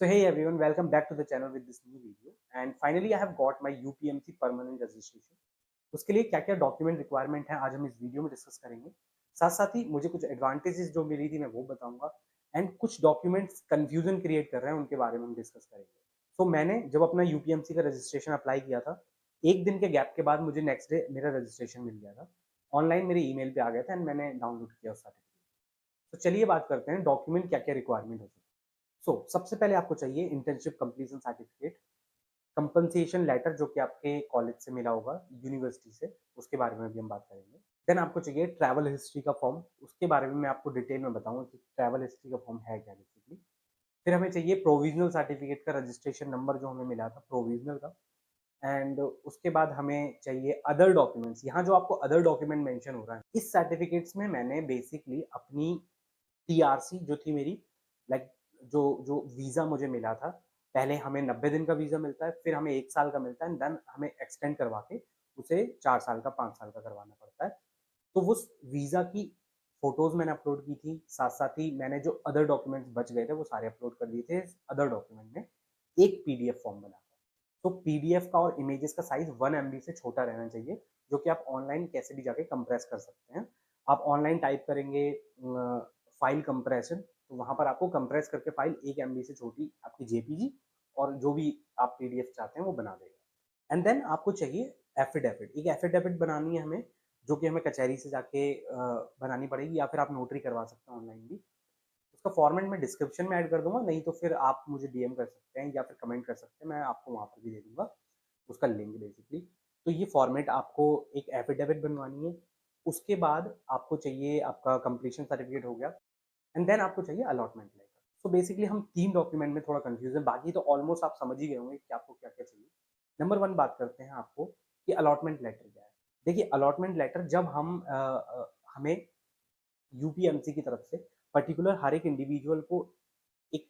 So hey everyone, welcome back to the channel with this new video. And finally I have got my UPMC permanent registration. उसके लिए क्या क्या document requirement है आज हम इस वीडियो में डिस्कस करेंगे। साथ साथ ही मुझे कुछ एडवांटेजेस जो मिली थी मैं वो बताऊंगा एंड कुछ डॉक्यूमेंट्स कंफ्यूजन क्रिएट कर रहे हैं उनके बारे में हम डिस्कस करेंगे। तो मैंने जब अपना यूपीएमसी का रजिस्ट्रेशन अप्लाई किया था, एक दिन के गैप के बाद मुझे नेक्स्ट डे मेरा रजिस्ट्रेशन मिल गया था। ऑनलाइन मेरे ईमेल पे आ गया था एंड मैंने डाउनलोड किया उस सर्टिफिकेट। तो चलिए बात करते हैं डॉक्यूमेंट क्या क्या रिक्वायरमेंट हो सकती है। सबसे पहले आपको चाहिए internship completion certificate, compensation letter जो कि आपके कॉलेज से मिला होगा, यूनिवर्सिटी से, उसके बारे में भी हम बात करेंगे। देन आपको चाहिए ट्रैवल हिस्ट्री का फॉर्म, उसके बारे में मैं आपको डिटेल में बताऊंगा कि ट्रैवल हिस्ट्री का फॉर्म है क्या बेसिकली। फिर हमें चाहिए प्रोविजनल सर्टिफिकेट का रजिस्ट्रेशन नंबर जो हमें मिला था प्रोविजनल का। एंड उसके बाद हमें चाहिए अदर डॉक्यूमेंट्स। यहाँ जो आपको अदर डॉक्यूमेंट मेंशन हो रहा है इस सर्टिफिकेट्स में मैंने बेसिकली अपनी टीआरसी जो थी मेरी, लाइक जो जो वीज़ा मुझे मिला था, पहले हमें 90 दिन का वीज़ा मिलता है, फिर हमें 1 साल का मिलता है एंड देन हमें एक्सटेंड करवा के उसे 4 साल का, 5 साल का करवाना पड़ता है। तो उस वीज़ा की फ़ोटोज़ मैंने अपलोड की थी, साथ-साथ ही मैंने जो अदर डॉक्यूमेंट्स बच गए थे वो सारे अपलोड कर दिए थे अदर डॉक्यूमेंट में, एक पीडीएफ फॉर्म बनाकर। तो पीडीएफ का और इमेजेस का साइज़ 1 एमबी से छोटा रहना चाहिए, जो कि आप ऑनलाइन कैसे भी जाके कंप्रेस कर सकते हैं। आप ऑनलाइन टाइप करेंगे फाइल कंप्रेशन, तो वहाँ पर आपको कंप्रेस करके फाइल 1 एमबी से छोटी आपकी जेपीजी और जो भी आप पीडीएफ चाहते हैं वो बना देगा। एंड देन आपको चाहिए एफिडेविट। एक एफिडेविट बनानी है हमें, जो कि हमें कचहरी से जाके बनानी पड़ेगी या फिर आप नोटरी करवा सकते हैं ऑनलाइन भी। उसका फॉर्मेट मैं डिस्क्रिप्शन में ऐड कर दूंगा, नहीं तो फिर आप मुझे डीएम कर सकते हैं या फिर कमेंट कर सकते हैं, मैं आपको वहाँ पर भी दे दूंगा उसका लिंक बेसिकली। तो ये फॉर्मेट आपको एक एफिडेविट बनवानी है। उसके बाद आपको चाहिए आपका कंप्लीशन सर्टिफिकेट हो गया एंड देन आपको चाहिए अलॉटमेंट लेटर। सो बेसिकली हम 3 डॉक्यूमेंट में थोड़ा कंफ्यूजन, बाकी तो ऑलमोस्ट आप समझ ही गए होंगे कि आपको क्या क्या चाहिए। नंबर 1 बात करते हैं आपको कि अलॉटमेंट लेटर क्या है। देखिए अलॉटमेंट लेटर जब हमें यूपीएमसी की तरफ से पर्टिकुलर हर एक इंडिविजुअल को एक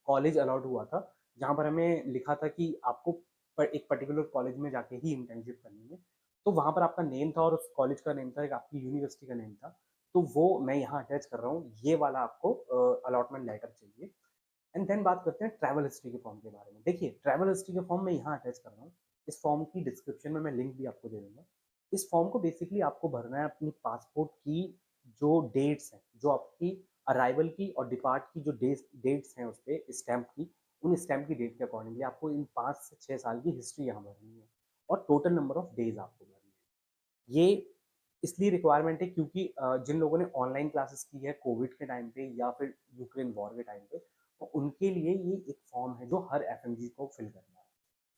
कॉलेज अलॉट हुआ था, जहाँ पर हमें लिखा था कि आपको एक पर्टिकुलर कॉलेज में जाके ही इंटर्नशिप करनी है। तो वहाँ पर आपका नेम था और उस कॉलेज का नेम था, एक आपकी यूनिवर्सिटी का नेम था। तो वो मैं यहाँ अटैच कर रहा हूँ, ये वाला आपको अलॉटमेंट लेटर चाहिए। एंड देन बात करते हैं ट्रैवल हिस्ट्री के फॉर्म के बारे में। देखिए ट्रैवल हिस्ट्री के फॉर्म मैं यहाँ अटैच कर रहा हूँ। इस फॉर्म की डिस्क्रिप्शन में मैं लिंक भी आपको दे दूंगा। इस फॉर्म को बेसिकली आपको भरना है अपनी पासपोर्ट की जो डेट्स हैं, जो आपकी अराइवल की और डिपार्ट की जो डेट्स हैं उस पर स्टैम्प की, उन स्टैम्प की डेट के अकॉर्डिंगली आपको इन 5 से 6 साल की हिस्ट्री यहाँ भरनी है और टोटल नंबर ऑफ डेज आपको भरनी है। ये इसलिए रिक्वायरमेंट है क्योंकि जिन लोगों ने ऑनलाइन क्लासेस की है कोविड के टाइम पे या फिर यूक्रेन वॉर के टाइम पे, तो उनके लिए ये एक फॉर्म है जो हर एफएमजी को फिल करना है।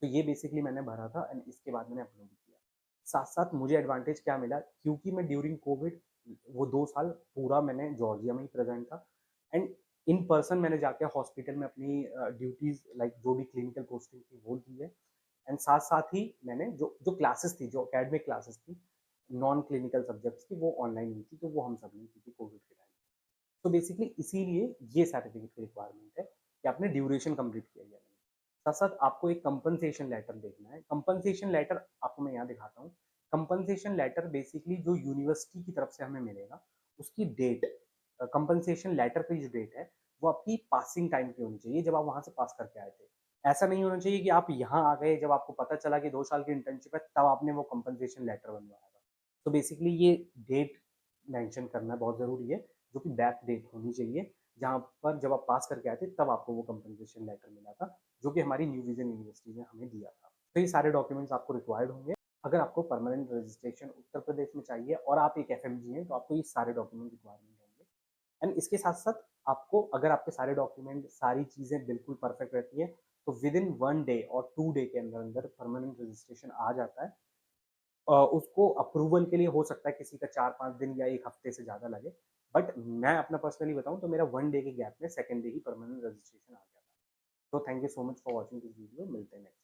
तो ये बेसिकली मैंने भरा था एंड इसके बाद मैंने अपलोड किया। साथ साथ मुझे एडवांटेज क्या मिला, क्योंकि मैं ड्यूरिंग कोविड वो 2 साल पूरा मैंने जॉर्जिया में ही प्रेजेंट था एंड इन पर्सन मैंने जाके हॉस्पिटल में अपनी ड्यूटीज, लाइक जो भी क्लिनिकल पोस्टिंग थी वो की है। एंड साथ साथ ही मैंने जो जो क्लासेस थी, जो एकेडमिक क्लासेस थी नॉन क्लिनिकल सब्जेक्ट्स की, वो ऑनलाइन हुई थी, तो वो हम सब ने की थी कोविड के टाइम। तो बेसिकली इसीलिए ये सर्टिफिकेट की रिक्वायरमेंट है कि आपने ड्यूरेशन कंप्लीट किया है। साथ साथ आपको एक कंपनसेशन लेटर देखना है। कंपनसेशन लेटर आपको मैं यहाँ दिखाता हूँ। कंपनसेशन लेटर बेसिकली जो यूनिवर्सिटी की तरफ से हमें मिलेगा उसकी डेट, कंपनसेशन लेटर की जो डेट है वो आपकी पासिंग टाइम की होनी चाहिए, जब आप वहां से पास करके आए थे। ऐसा नहीं होना चाहिए कि आप यहाँ आ गए, जब आपको पता चला कि 2 साल की इंटर्नशिप है तब आपने वो कंपनसेशन लेटर बनवाया था। तो बेसिकली ये डेट मेंशन करना बहुत ज़रूरी है, जो कि बैक डेट होनी चाहिए, जहाँ पर जब आप पास करके आए थे तब आपको वो कंपनसेशन लेटर मिला था, जो कि हमारी न्यू विजन यूनिवर्सिटी ने हमें दिया था। तो ये सारे डॉक्यूमेंट्स आपको रिक्वायर्ड होंगे अगर आपको परमानेंट रजिस्ट्रेशन उत्तर प्रदेश में चाहिए और आप एक एफएमजी हैं, तो आपको ये सारे डॉक्यूमेंट रिक्वायरमेंट होंगे। एंड इसके साथ साथ आपको, अगर आपके सारे डॉक्यूमेंट सारी चीज़ें बिल्कुल परफेक्ट रहती हैं, तो विद इन 1 डे और 2 डे के अंदर अंदर परमानेंट रजिस्ट्रेशन आ जाता है। उसको अप्रूवल के लिए हो सकता है किसी का 4-5 दिन या 1 हफ्ते से ज़्यादा लगे, बट मैं अपना पर्सनली बताऊं तो मेरा 1 डे के गैप में सेकेंड डे ही परमानेंट रजिस्ट्रेशन आ गया था। तो thank you so much for watching this video, मिलते हैं नेक्स्ट।